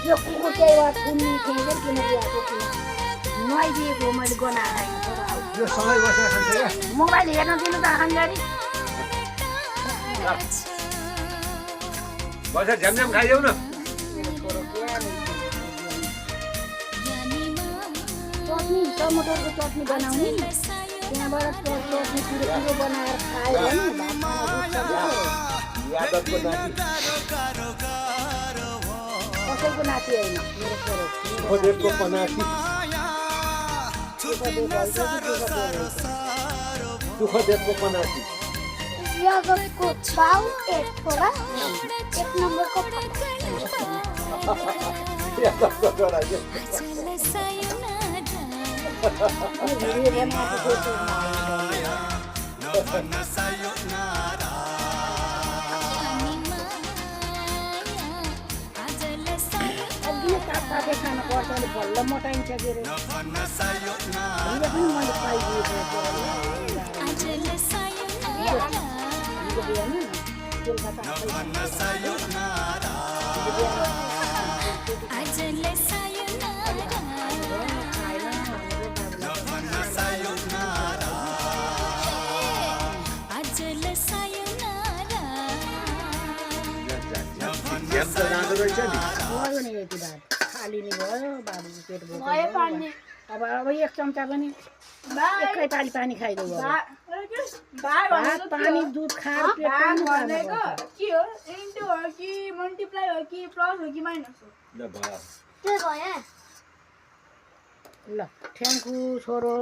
यो कुकुर चाहिँ वा कुन्नी थिएन किन ल्याएको किन नुहाइदिएको मैले गनाएर यो सँगै बसेर खान्छ क्या मोबाइल हेर्न दिनु त आँगनबारी बसेर झ्यामझ्याम खाइदेऊ न चटनी टमाटरको चटनी बनाउने त्यहाँबाट चटनी पिरो बनाएर खायो भने यादवको नाति कसैको नाति होइन मेरो छोरो खोजेको पनाती दुःखदेवको पनाती यादवको बाउ एक छोरा एक नम्बरको यादवको छोरा के भिडियो बनाएको ताते खानु पर्छ अलिक भल्ल मोटाइन्छ के अरे पनि मैले पाइदिएको खाली नै भयो बाबुको पेट भयो अब एक चम्चा पनि एकै पाली पानी खाइदेऊ भात पानी दुध खाएर के हो इन्टु हो कि मल्टिप्लाई हो कि प्लस हो कि माइनस हो के भयो ल थ्याङ्क यू छोरो